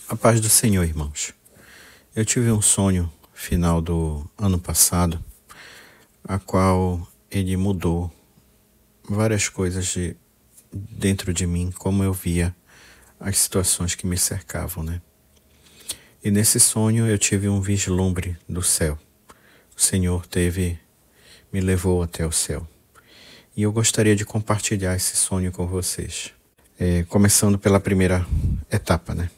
A paz do Senhor, irmãos. Eu tive um sonho final do ano passado, a qual ele mudou várias coisas dentro de mim, como eu via as situações que me cercavam, né? E nesse sonho eu tive um vislumbre do céu. O Senhor me levou até o céu. E eu gostaria de compartilhar esse sonho com vocês. Começando pela primeira etapa, né?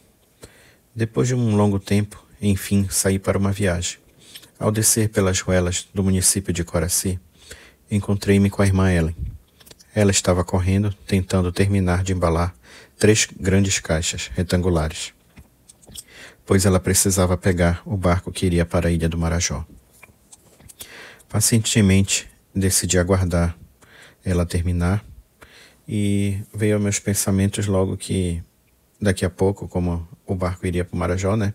Depois de um longo tempo, enfim, saí para uma viagem. Ao descer pelas ruelas do município de Coraci, encontrei-me com a irmã Ellen. Ela estava correndo, tentando terminar de embalar 3 grandes caixas retangulares, pois ela precisava pegar o barco que iria para a Ilha do Marajó. Pacientemente, decidi aguardar ela terminar e veio aos meus pensamentos logo que daqui a pouco, como o barco iria para o Marajó, né?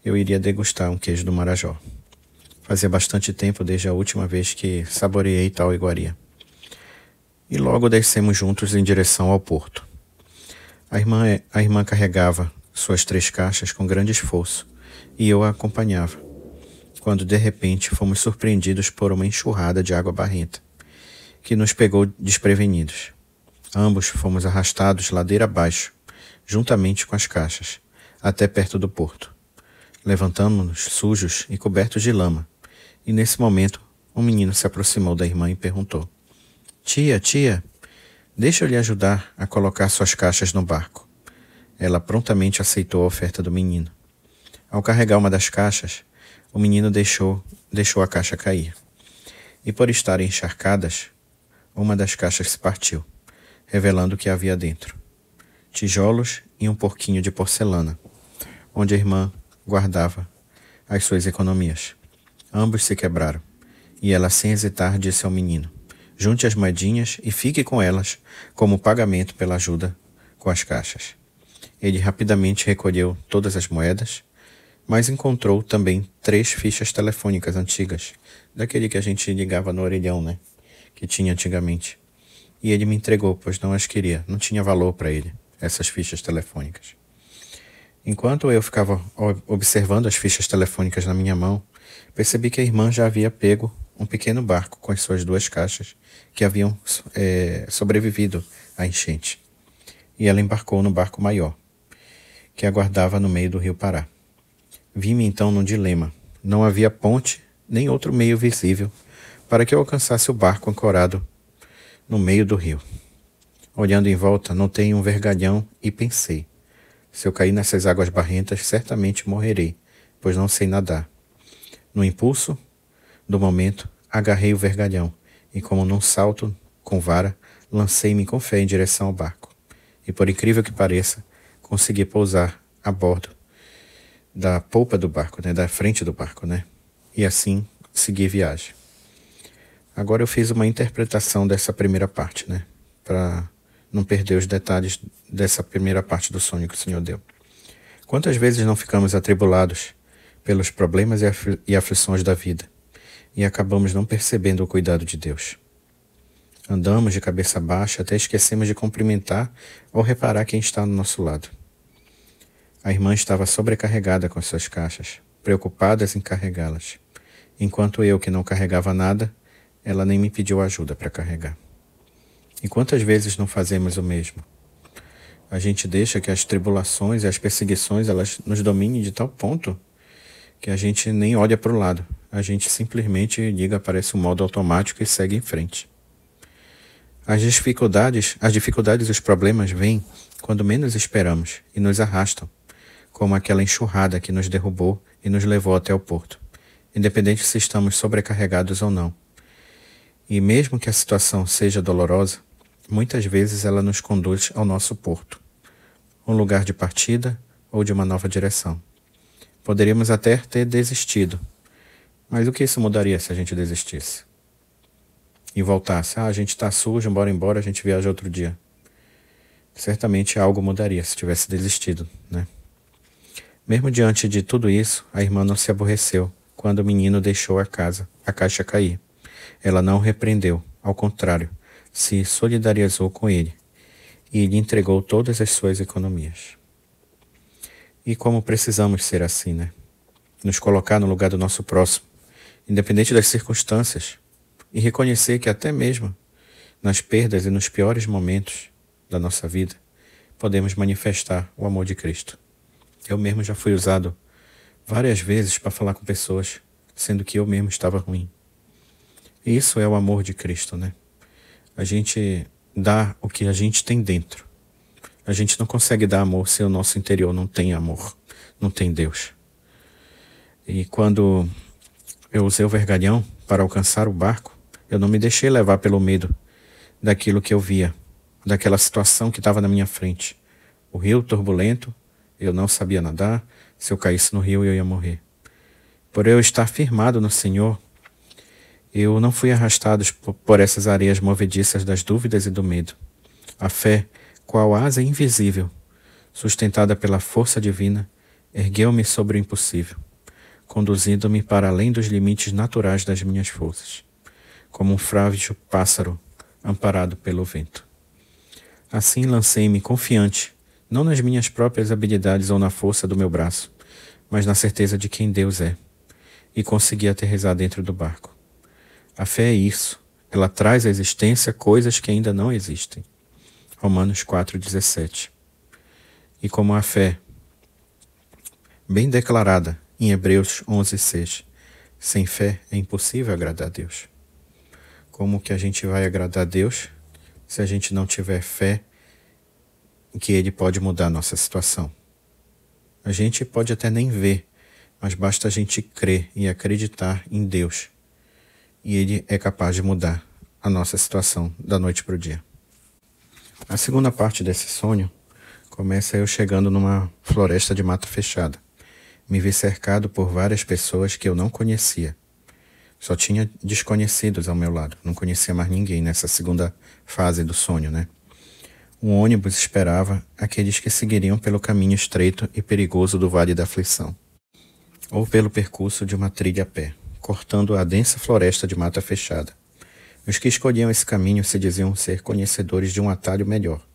Eu iria degustar um queijo do Marajó. Fazia bastante tempo desde a última vez que saboreei tal iguaria. E logo descemos juntos em direção ao porto. A irmã carregava suas 3 caixas com grande esforço e eu a acompanhava, quando de repente fomos surpreendidos por uma enxurrada de água barrenta, que nos pegou desprevenidos. Ambos fomos arrastados ladeira abaixo, juntamente com as caixas, até perto do porto. Levantamos-nos sujos e cobertos de lama, e nesse momento um menino se aproximou da irmã e perguntou: Tia, deixa eu lhe ajudar a colocar suas caixas no barco. Ela prontamente aceitou a oferta do menino. Ao carregar uma das caixas, o menino deixou a caixa cair. E por estarem encharcadas, uma das caixas se partiu, revelando o que havia dentro: tijolos e um porquinho de porcelana, onde a irmã guardava as suas economias. Ambos se quebraram, e ela sem hesitar disse ao menino: junte as moedinhas e fique com elas como pagamento pela ajuda com as caixas. Ele rapidamente recolheu todas as moedas, mas encontrou também 3 fichas telefônicas antigas, daquele que a gente ligava no orelhão, né? Que tinha antigamente. E ele me entregou, pois não as queria, não tinha valor para ele, essas fichas telefônicas. Enquanto eu ficava observando as fichas telefônicas na minha mão, percebi que a irmã já havia pego um pequeno barco com as suas 2 caixas que haviam sobrevivido à enchente. E ela embarcou no barco maior, que aguardava no meio do rio Pará. Vi-me então num dilema. Não havia ponte nem outro meio visível para que eu alcançasse o barco ancorado no meio do rio. Olhando em volta, notei um vergalhão e pensei: se eu cair nessas águas barrentas, certamente morrerei, pois não sei nadar. No impulso do momento, agarrei o vergalhão e, como num salto com vara, lancei-me com fé em direção ao barco. E, por incrível que pareça, consegui pousar a bordo da polpa do barco, né, da frente do barco, né? E assim segui viagem. Agora eu fiz uma interpretação dessa primeira parte, né, para não perder os detalhes dessa primeira parte do sonho que o Senhor deu. Quantas vezes não ficamos atribulados pelos problemas e aflições da vida e acabamos não percebendo o cuidado de Deus? Andamos de cabeça baixa até esquecemos de cumprimentar ou reparar quem está no nosso lado. A irmã estava sobrecarregada com suas caixas, preocupada em carregá-las, enquanto eu, que não carregava nada, ela nem me pediu ajuda para carregar. E quantas vezes não fazemos o mesmo? A gente deixa que as tribulações e as perseguições elas nos dominem de tal ponto que a gente nem olha para o lado. A gente simplesmente liga para esse modo automático e segue em frente. As dificuldades e os problemas vêm quando menos esperamos e nos arrastam, como aquela enxurrada que nos derrubou e nos levou até o porto, independente se estamos sobrecarregados ou não. E mesmo que a situação seja dolorosa, muitas vezes ela nos conduz ao nosso porto, um lugar de partida ou de uma nova direção. Poderíamos até ter desistido, mas o que isso mudaria se a gente desistisse? E voltasse: a gente está sujo, bora embora, a gente viaja outro dia. Certamente algo mudaria se tivesse desistido, né? Mesmo diante de tudo isso, a irmã não se aborreceu quando o menino deixou a caixa cair. Ela não o repreendeu, ao contrário, se solidarizou com ele e lhe entregou todas as suas economias. E como precisamos ser assim, né? Nos colocar no lugar do nosso próximo, independente das circunstâncias, e reconhecer que até mesmo nas perdas e nos piores momentos da nossa vida, podemos manifestar o amor de Cristo. Eu mesmo já fui usado várias vezes para falar com pessoas, sendo que eu mesmo estava ruim. E isso é o amor de Cristo, né? A gente dá o que a gente tem dentro. A gente não consegue dar amor se o nosso interior não tem amor, não tem Deus. E quando eu usei o vergalhão para alcançar o barco, eu não me deixei levar pelo medo daquilo que eu via, daquela situação que estava na minha frente. O rio turbulento, eu não sabia nadar, se eu caísse no rio eu ia morrer. Por eu estar firmado no Senhor, eu não fui arrastado por essas areias movediças das dúvidas e do medo. A fé, qual asa invisível, sustentada pela força divina, ergueu-me sobre o impossível, conduzindo-me para além dos limites naturais das minhas forças, como um frágil pássaro amparado pelo vento. Assim lancei-me confiante, não nas minhas próprias habilidades ou na força do meu braço, mas na certeza de quem Deus é, e consegui aterrissar dentro do barco. A fé é isso, ela traz à existência coisas que ainda não existem. Romanos 4,17. E como a fé, bem declarada em Hebreus 11,6, sem fé é impossível agradar a Deus. Como que a gente vai agradar a Deus se a gente não tiver fé em que Ele pode mudar a nossa situação? A gente pode até nem ver, mas basta a gente crer e acreditar em Deus. E Ele é capaz de mudar a nossa situação da noite para o dia. A segunda parte desse sonho começa eu chegando numa floresta de mata fechada. Me vi cercado por várias pessoas que eu não conhecia. Só tinha desconhecidos ao meu lado. Não conhecia mais ninguém nessa segunda fase do sonho, né? Um ônibus esperava aqueles que seguiriam pelo caminho estreito e perigoso do Vale da Aflição, ou pelo percurso de uma trilha a pé, cortando a densa floresta de mata fechada. Os que escolhiam esse caminho se diziam ser conhecedores de um atalho melhor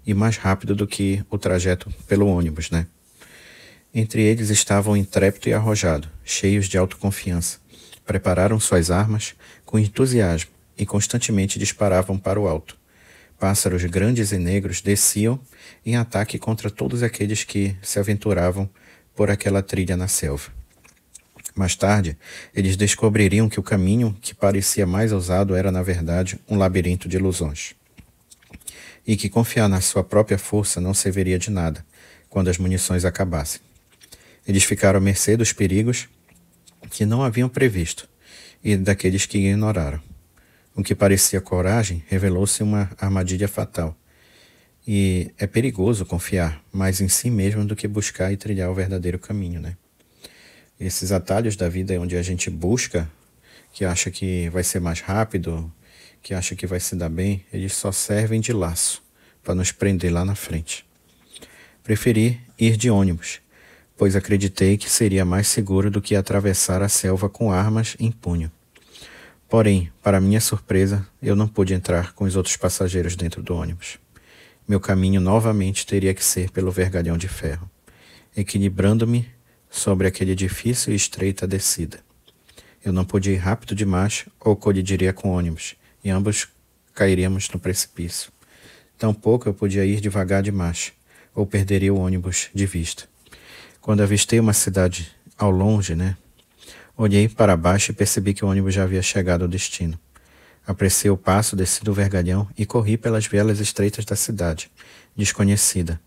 e mais rápido do que o trajeto pelo ônibus, né? Entre eles estavam intrépido e arrojado, cheios de autoconfiança. Prepararam suas armas com entusiasmo e constantemente disparavam para o alto. Pássaros grandes e negros desciam em ataque contra todos aqueles que se aventuravam por aquela trilha na selva. Mais tarde, eles descobririam que o caminho que parecia mais ousado era, na verdade, um labirinto de ilusões. E que confiar na sua própria força não serviria de nada quando as munições acabassem. Eles ficaram à mercê dos perigos que não haviam previsto e daqueles que ignoraram. O que parecia coragem revelou-se uma armadilha fatal. E é perigoso confiar mais em si mesmo do que buscar e trilhar o verdadeiro caminho, né? Esses atalhos da vida onde a gente busca, que acha que vai ser mais rápido, que acha que vai se dar bem, eles só servem de laço para nos prender lá na frente. Preferi ir de ônibus, pois acreditei que seria mais seguro do que atravessar a selva com armas em punho. Porém, para minha surpresa, eu não pude entrar com os outros passageiros dentro do ônibus. Meu caminho novamente teria que ser pelo vergalhão de ferro, equilibrando-me sobre aquele difícil e estreita descida. Eu não podia ir rápido demais ou colidiria com o ônibus, e ambos cairíamos no precipício. Tampouco eu podia ir devagar demais, ou perderia o ônibus de vista. Quando avistei uma cidade ao longe, olhei para baixo e percebi que o ônibus já havia chegado ao destino. Apressei o passo, desci do vergalhão e corri pelas vielas estreitas da cidade, desconhecida,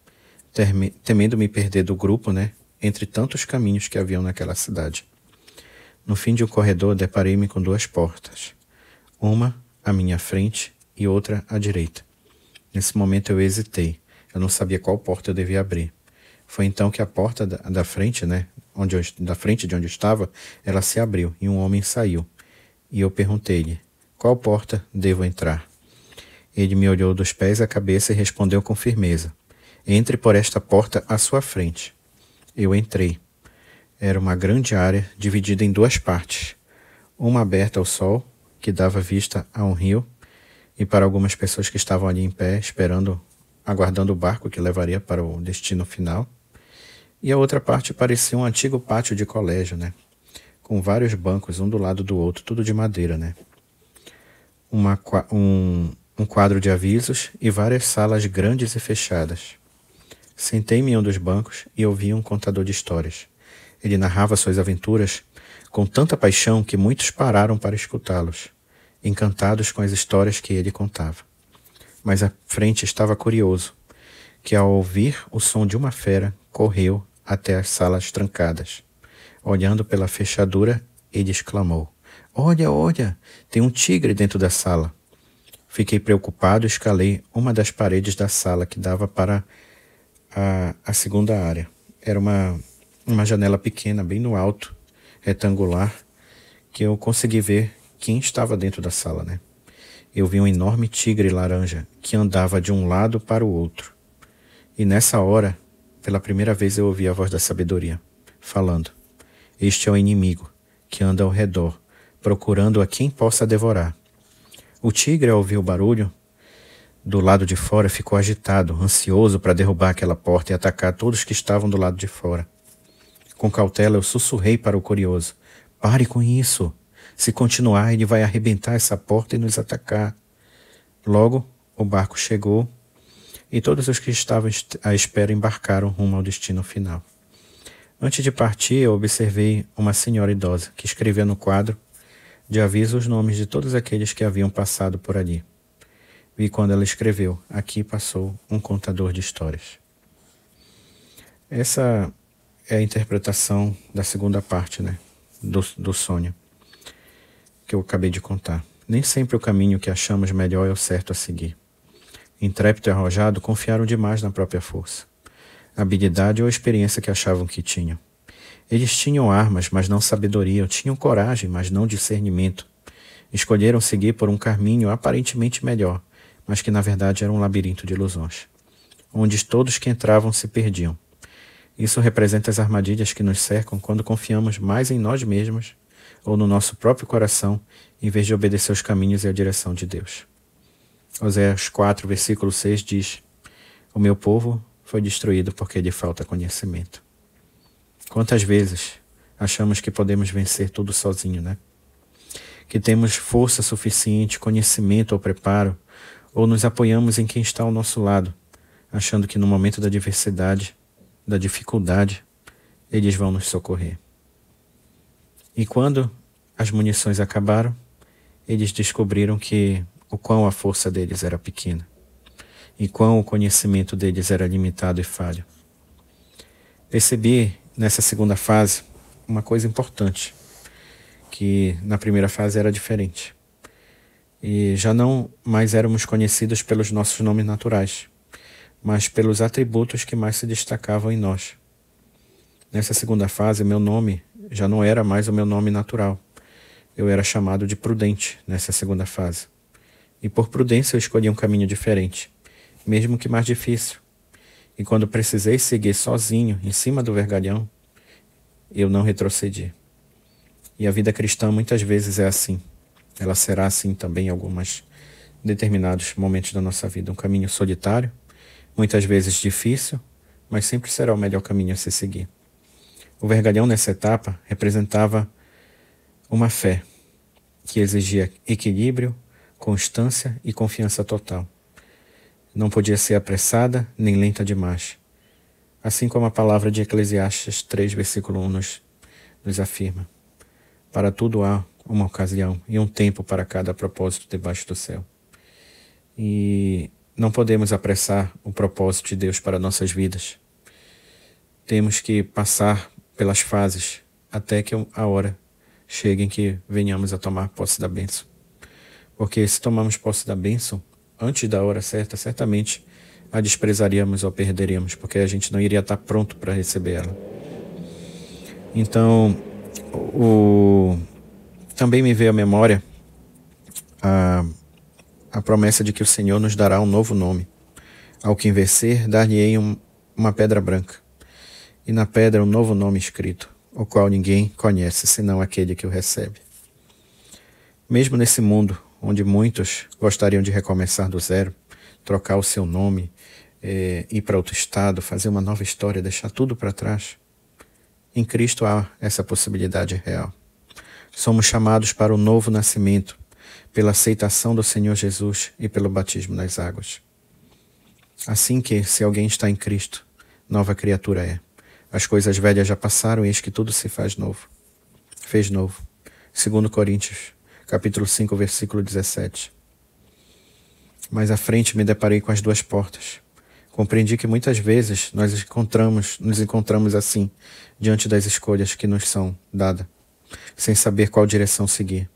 temendo me perder do grupo, entre tantos caminhos que haviam naquela cidade. No fim de um corredor, deparei-me com duas portas, uma à minha frente e outra à direita. Nesse momento eu hesitei, eu não sabia qual porta eu devia abrir. Foi então que a porta da frente, da frente de onde eu estava, ela se abriu e um homem saiu. E eu perguntei-lhe, qual porta devo entrar? Ele me olhou dos pés à cabeça e respondeu com firmeza, entre por esta porta à sua frente. Eu entrei. Era uma grande área dividida em duas partes, uma aberta ao sol, que dava vista a um rio, e para algumas pessoas que estavam ali em pé, aguardando o barco que levaria para o destino final, e a outra parte parecia um antigo pátio de colégio, né? Com vários bancos, um do lado do outro, tudo de madeira, né? Um quadro de avisos e várias salas grandes e fechadas. Sentei-me em um dos bancos e ouvi um contador de histórias. Ele narrava suas aventuras com tanta paixão que muitos pararam para escutá-los, encantados com as histórias que ele contava. Mas à frente estava curioso, que ao ouvir o som de uma fera, correu até as salas trancadas. Olhando pela fechadura, ele exclamou: "Olha, olha, tem um tigre dentro da sala." Fiquei preocupado e escalei uma das paredes da sala que dava para a segunda área. Era uma janela pequena, bem no alto, retangular, que eu consegui ver quem estava dentro da sala, né? Eu vi um enorme tigre laranja que andava de um lado para o outro. E nessa hora, pela primeira vez eu ouvi a voz da sabedoria, falando: "Este é o inimigo, que anda ao redor, procurando a quem possa devorar." O tigre, ao ouvir o barulho do lado de fora, ficou agitado, ansioso para derrubar aquela porta e atacar todos que estavam do lado de fora. Com cautela, eu sussurrei para o curioso: "Pare com isso. Se continuar, ele vai arrebentar essa porta e nos atacar." Logo, o barco chegou e todos os que estavam à espera embarcaram rumo ao destino final. Antes de partir, eu observei uma senhora idosa que escrevia no quadro de aviso os nomes de todos aqueles que haviam passado por ali. Vi quando ela escreveu: "Aqui passou um contador de histórias." Essa é a interpretação da segunda parte, né, do sonho que eu acabei de contar. Nem sempre o caminho que achamos melhor é o certo a seguir. Intrépido e arrojado, confiaram demais na própria força, habilidade ou experiência que achavam que tinham. Eles tinham armas, mas não sabedoria, tinham coragem, mas não discernimento. Escolheram seguir por um caminho aparentemente melhor, mas que na verdade era um labirinto de ilusões, onde todos que entravam se perdiam. Isso representa as armadilhas que nos cercam quando confiamos mais em nós mesmos ou no nosso próprio coração, em vez de obedecer os caminhos e a direção de Deus. Oséias 4, versículo 6 diz: "O meu povo foi destruído porque lhe falta conhecimento." Quantas vezes achamos que podemos vencer tudo sozinho, né? Que temos força suficiente, conhecimento ou preparo, ou nos apoiamos em quem está ao nosso lado, achando que no momento da adversidade, da dificuldade, eles vão nos socorrer. E quando as munições acabaram, eles descobriram o quão a força deles era pequena, e quão o conhecimento deles era limitado e falho. Percebi nessa segunda fase uma coisa importante, que na primeira fase era diferente. E já não mais éramos conhecidos pelos nossos nomes naturais, mas pelos atributos que mais se destacavam em nós. Nessa segunda fase, meu nome já não era mais o meu nome natural. Eu era chamado de Prudente nessa segunda fase. E por prudência eu escolhi um caminho diferente, mesmo que mais difícil. E quando precisei seguir sozinho, em cima do vergalhão, eu não retrocedi. E a vida cristã muitas vezes é assim. Ela será assim também em alguns determinados momentos da nossa vida. Um caminho solitário, muitas vezes difícil, mas sempre será o melhor caminho a se seguir. O vergalhão nessa etapa representava uma fé que exigia equilíbrio, constância e confiança total. Não podia ser apressada nem lenta demais. Assim como a palavra de Eclesiastes 3, versículo 1 nos afirma: "Para tudo há uma ocasião e um tempo para cada propósito debaixo do céu." E não podemos apressar o propósito de Deus para nossas vidas. Temos que passar pelas fases até que a hora chegue em que venhamos a tomar posse da bênção. Porque se tomarmos posse da bênção antes da hora certa, certamente a desprezaríamos ou perderíamos, porque a gente não iria estar pronto para receber ela. Então, também me veio à memória a promessa de que o Senhor nos dará um novo nome. Ao que vencer, dar-lhe-ei uma pedra branca, e na pedra um novo nome escrito, o qual ninguém conhece, senão aquele que o recebe. Mesmo nesse mundo, onde muitos gostariam de recomeçar do zero, trocar o seu nome, ir para outro estado, fazer uma nova história, deixar tudo para trás. Em Cristo há essa possibilidade real. Somos chamados para o novo nascimento, pela aceitação do Senhor Jesus e pelo batismo nas águas. Assim que, se alguém está em Cristo, nova criatura é. As coisas velhas já passaram, eis que tudo se faz novo. Fez novo. 2 Coríntios, capítulo 5, versículo 17. Mais à frente me deparei com as duas portas. Compreendi que muitas vezes nos encontramos assim, diante das escolhas que nos são dadas, sem saber qual direção seguir.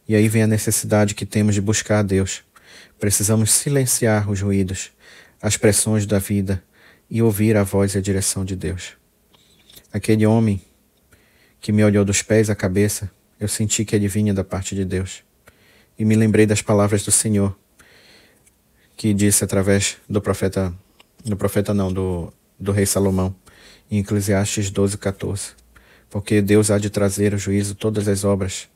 E aí vem a necessidade que temos de buscar a Deus. Precisamos silenciar os ruídos, as pressões da vida e ouvir a voz e a direção de Deus. Aquele homem que me olhou dos pés à cabeça, eu senti que ele vinha da parte de Deus. E me lembrei das palavras do Senhor, que disse através do rei Salomão, em Eclesiastes 12:14. Porque Deus há de trazer ao juízo todas as obras,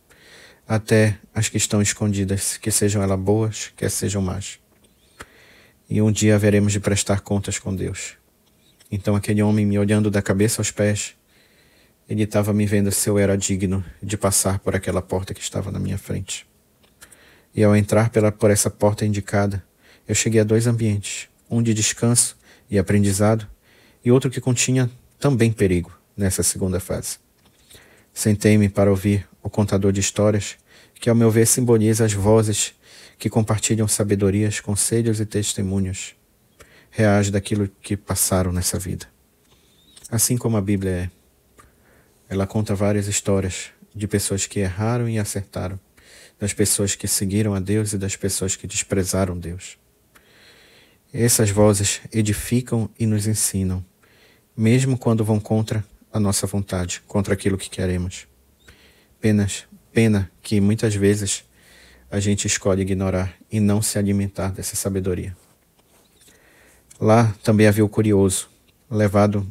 até as que estão escondidas, que sejam elas boas, quer sejam más. E um dia haveremos de prestar contas com Deus. Então aquele homem, me olhando da cabeça aos pés, ele estava me vendo se eu era digno de passar por aquela porta que estava na minha frente. E ao entrar por essa porta indicada, eu cheguei a 2 ambientes, um de descanso e aprendizado, e outro que continha também perigo nessa segunda fase. Sentei-me para ouvir o contador de histórias, que ao meu ver simboliza as vozes que compartilham sabedorias, conselhos e testemunhos reais daquilo que passaram nessa vida. Assim como a Bíblia é, ela conta várias histórias de pessoas que erraram e acertaram, das pessoas que seguiram a Deus e das pessoas que desprezaram Deus. Essas vozes edificam e nos ensinam, mesmo quando vão contra a nossa vontade, contra aquilo que queremos. Pena que muitas vezes a gente escolhe ignorar e não se alimentar dessa sabedoria. Lá também havia o curioso, levado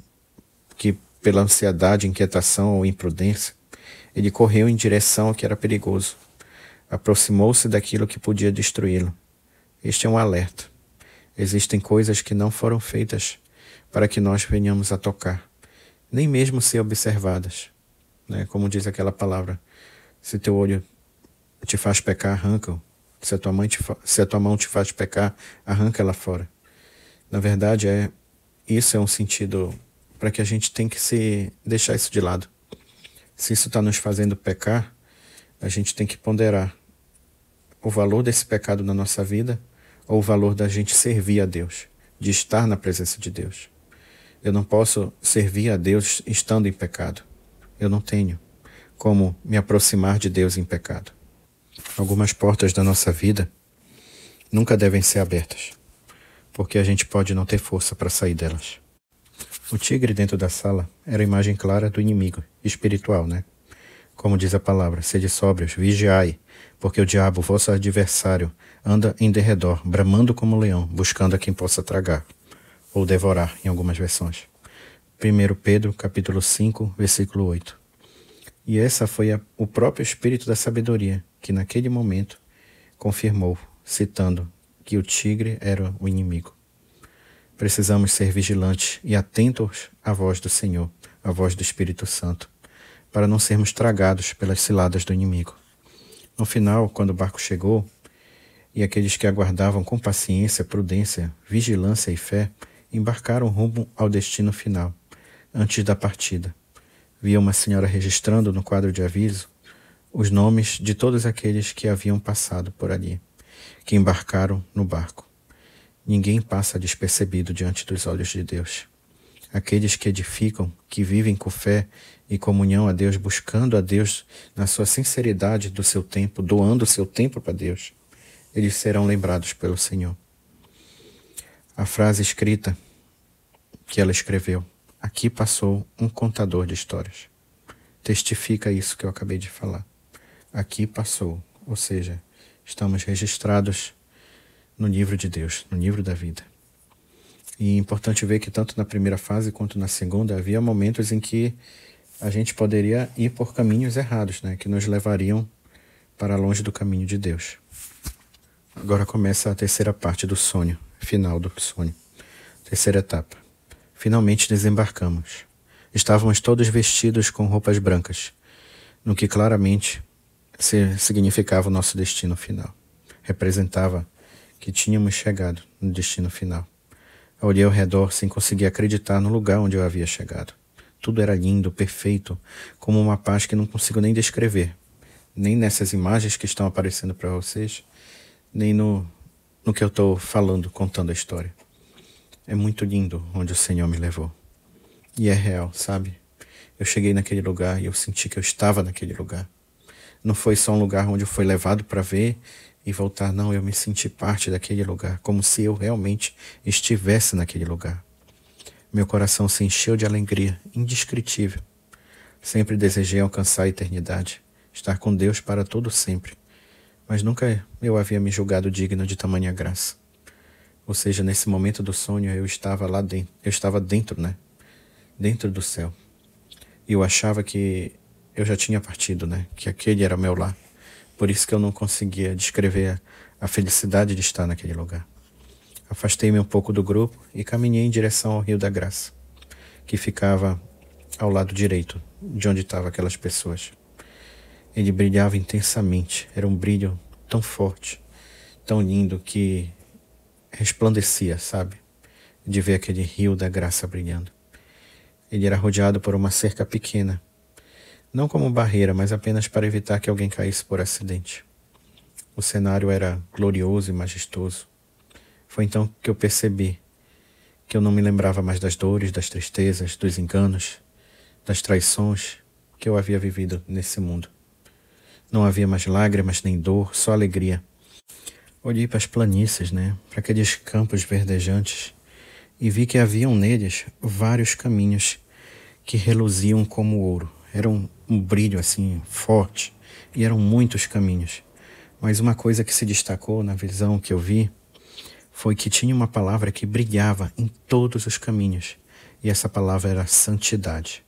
que pela ansiedade, inquietação ou imprudência, ele correu em direção ao que era perigoso. Aproximou-se daquilo que podia destruí-lo. Este é um alerta. Existem coisas que não foram feitas para que nós venhamos a tocar, nem mesmo ser observadas. Como diz aquela palavra, se teu olho te faz pecar, arranca-o. Se a tua mão te faz pecar, arranca ela fora. Na verdade, isso é um sentido para que a gente tem que deixar isso de lado. Se isso está nos fazendo pecar, a gente tem que ponderar o valor desse pecado na nossa vida ou o valor da gente servir a Deus, de estar na presença de Deus. Eu não posso servir a Deus estando em pecado. Eu não tenho como me aproximar de Deus em pecado. Algumas portas da nossa vida nunca devem ser abertas, porque a gente pode não ter força para sair delas. O tigre dentro da sala era a imagem clara do inimigo espiritual, Como diz a palavra, sede sóbrios, vigiai, porque o diabo, vosso adversário, anda em derredor, bramando como um leão, buscando a quem possa tragar, ou devorar, em algumas versões. 1 Pedro, capítulo 5, versículo 8. E essa foi o próprio Espírito da sabedoria, que naquele momento confirmou, citando que o tigre era o inimigo. Precisamos ser vigilantes e atentos à voz do Senhor, à voz do Espírito Santo, para não sermos tragados pelas ciladas do inimigo. No final, quando o barco chegou, e aqueles que aguardavam com paciência, prudência, vigilância e fé, embarcaram rumo ao destino final. Antes da partida, via uma senhora registrando no quadro de aviso os nomes de todos aqueles que haviam passado por ali, que embarcaram no barco. Ninguém passa despercebido diante dos olhos de Deus. Aqueles que edificam, que vivem com fé e comunhão a Deus, buscando a Deus na sua sinceridade do seu tempo, doando o seu tempo para Deus, eles serão lembrados pelo Senhor. A frase escrita que ela escreveu: aqui passou um contador de histórias. Testifica isso que eu acabei de falar. Aqui passou, ou seja, estamos registrados no livro de Deus, no livro da vida. E é importante ver que tanto na primeira fase quanto na segunda havia momentos em que a gente poderia ir por caminhos errados, que nos levariam para longe do caminho de Deus. Agora começa a terceira parte do sonho, final do sonho. A Terceira etapa. Finalmente desembarcamos. Estávamos todos vestidos com roupas brancas, no que claramente significava o nosso destino final. Representava que tínhamos chegado no destino final. Olhei ao redor sem conseguir acreditar no lugar onde eu havia chegado. Tudo era lindo, perfeito, como uma paz que não consigo nem descrever. Nem nessas imagens que estão aparecendo para vocês, nem no que eu estou falando, contando a história. É muito lindo onde o Senhor me levou. E é real, sabe? Eu cheguei naquele lugar e eu senti que eu estava naquele lugar. Não foi só um lugar onde eu fui levado para ver e voltar, não. Eu me senti parte daquele lugar, como se eu realmente estivesse naquele lugar. Meu coração se encheu de alegria indescritível. Sempre desejei alcançar a eternidade, estar com Deus para todo sempre. Mas nunca eu havia me julgado digno de tamanha graça. Ou seja, nesse momento do sonho eu estava lá dentro. Eu estava dentro, né? Dentro do céu. E eu achava que eu já tinha partido, né? Que aquele era meu lar. Por isso que eu não conseguia descrever a felicidade de estar naquele lugar. Afastei-me um pouco do grupo e caminhei em direção ao Rio da Graça, que ficava ao lado direito de onde estavam aquelas pessoas. Ele brilhava intensamente. Era um brilho tão forte, tão lindo, que resplandecia, sabe? De ver aquele Rio da Graça brilhando. Ele era rodeado por uma cerca pequena, não como barreira, mas apenas para evitar que alguém caísse por acidente. O cenário era glorioso e majestoso. Foi então que eu percebi que eu não me lembrava mais das dores, das tristezas, dos enganos, das traições que eu havia vivido nesse mundo. Não havia mais lágrimas nem dor, só alegria. Olhei para as planícies, né, para aqueles campos verdejantes, e vi que haviam neles vários caminhos que reluziam como ouro. Era um brilho assim forte, e eram muitos caminhos. Mas uma coisa que se destacou na visão que eu vi foi que tinha uma palavra que brilhava em todos os caminhos, e essa palavra era santidade.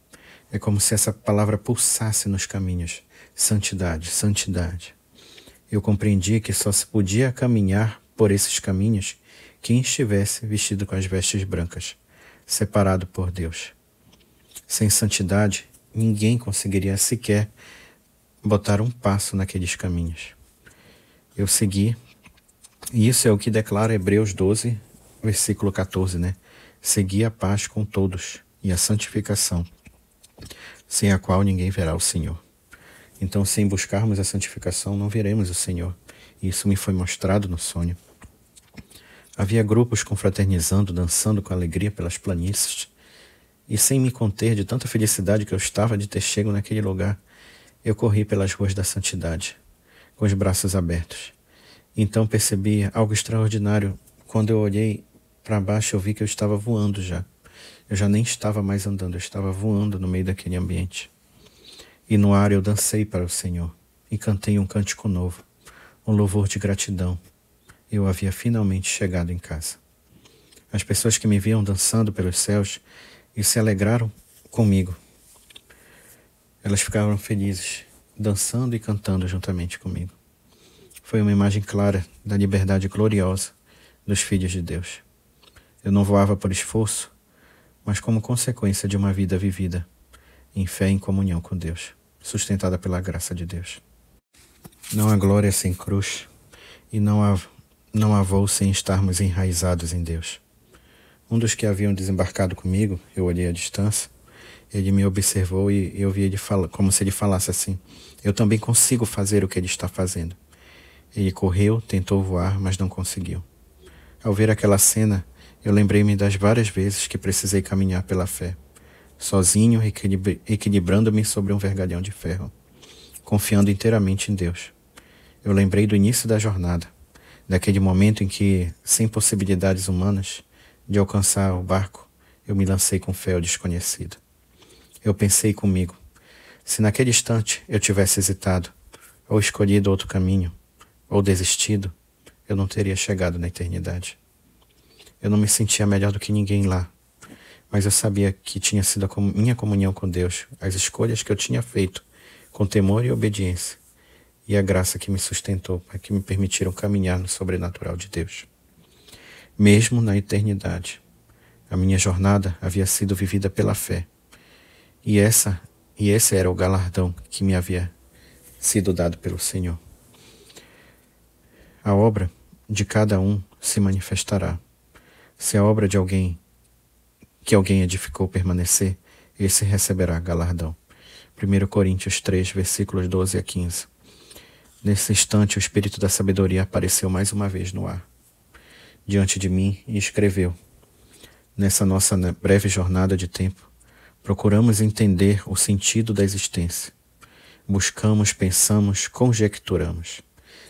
É como se essa palavra pulsasse nos caminhos. Santidade, santidade. Eu compreendi que só se podia caminhar por esses caminhos quem estivesse vestido com as vestes brancas, separado por Deus. Sem santidade, ninguém conseguiria sequer botar um passo naqueles caminhos. Eu segui, e isso é o que declara Hebreus 12, versículo 14, né? Segui a paz com todos e a santificação, sem a qual ninguém verá o Senhor. Então, sem buscarmos a santificação, não veremos o Senhor. E isso me foi mostrado no sonho. Havia grupos confraternizando, dançando com alegria pelas planícies. E sem me conter de tanta felicidade que eu estava de ter chego naquele lugar, eu corri pelas ruas da santidade, com os braços abertos. Então percebi algo extraordinário. Quando eu olhei para baixo, eu vi que eu estava voando já. Eu já nem estava mais andando, eu estava voando no meio daquele ambiente. E no ar eu dancei para o Senhor e cantei um cântico novo, um louvor de gratidão. Eu havia finalmente chegado em casa. As pessoas que me viam dançando pelos céus e se alegraram comigo. Elas ficaram felizes, dançando e cantando juntamente comigo. Foi uma imagem clara da liberdade gloriosa dos filhos de Deus. Eu não voava por esforço, mas como consequência de uma vida vivida em fé e em comunhão com Deus, sustentada pela graça de Deus. Não há glória sem cruz e não há voo sem estarmos enraizados em Deus. Um dos que haviam desembarcado comigo, eu olhei à distância, ele me observou e eu vi ele como se ele falasse assim: eu também consigo fazer o que ele está fazendo. Ele correu, tentou voar, mas não conseguiu. Ao ver aquela cena, eu lembrei-me das várias vezes que precisei caminhar pela fé, sozinho, equilibrando-me sobre um vergalhão de ferro, confiando inteiramente em Deus. Eu lembrei do início da jornada, daquele momento em que, sem possibilidades humanas de alcançar o barco, eu me lancei com fé ao desconhecido. Eu pensei comigo, se naquele instante eu tivesse hesitado, ou escolhido outro caminho, ou desistido, eu não teria chegado na eternidade. Eu não me sentia melhor do que ninguém lá, mas eu sabia que tinha sido a minha comunhão com Deus, as escolhas que eu tinha feito, com temor e obediência, e a graça que me sustentou, que me permitiram caminhar no sobrenatural de Deus. Mesmo na eternidade, A minha jornada havia sido vivida pela fé. E esse era o galardão que me havia sido dado pelo Senhor. A obra de cada um se manifestará. Se a obra de alguém que alguém edificou permanecer, esse receberá galardão. 1 Coríntios 3, versículos 12 a 15. Nesse instante, o Espírito da Sabedoria apareceu mais uma vez no ar, diante de mim, e escreveu: nessa nossa breve jornada de tempo, procuramos entender o sentido da existência. Buscamos, pensamos, conjecturamos.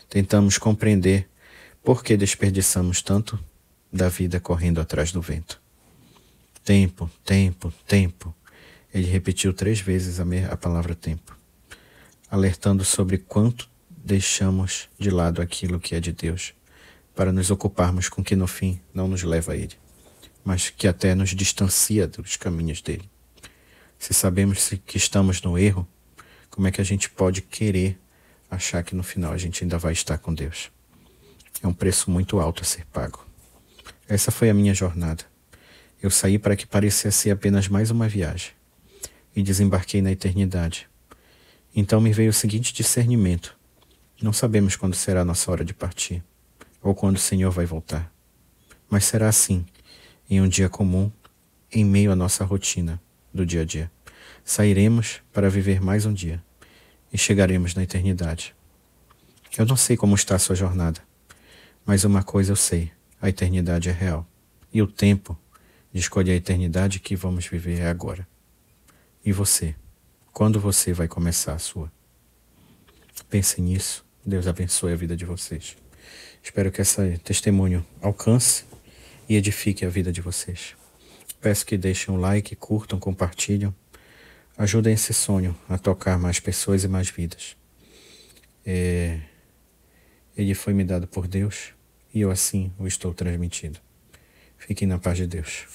Tentamos compreender por que desperdiçamos tanto da vida correndo atrás do vento. Tempo, tempo, tempo. Ele repetiu 3 vezes a palavra tempo, alertando sobre quanto deixamos de lado aquilo que é de Deus, para nos ocuparmos com o que no fim não nos leva a Ele, mas que até nos distancia dos caminhos dele. Se sabemos que estamos no erro, como é que a gente pode querer achar que no final a gente ainda vai estar com Deus? É um preço muito alto a ser pago. Essa foi a minha jornada. Eu saí para que parecesse ser apenas mais uma viagem e desembarquei na eternidade. Então me veio o seguinte discernimento: não sabemos quando será a nossa hora de partir, ou quando o Senhor vai voltar. Mas será assim, em um dia comum, em meio à nossa rotina do dia a dia. Sairemos para viver mais um dia e chegaremos na eternidade. Eu não sei como está a sua jornada, mas uma coisa eu sei: a eternidade é real. E o tempo de escolher a eternidade que vamos viver é agora. E você? Quando você vai começar a sua? Pensem nisso. Deus abençoe a vida de vocês. Espero que esse testemunho alcance e edifique a vida de vocês. Peço que deixem um like, curtam, compartilham. Ajudem esse sonho a tocar mais pessoas e mais vidas. Ele foi me dado por Deus e eu assim o estou transmitindo. Fiquem na paz de Deus.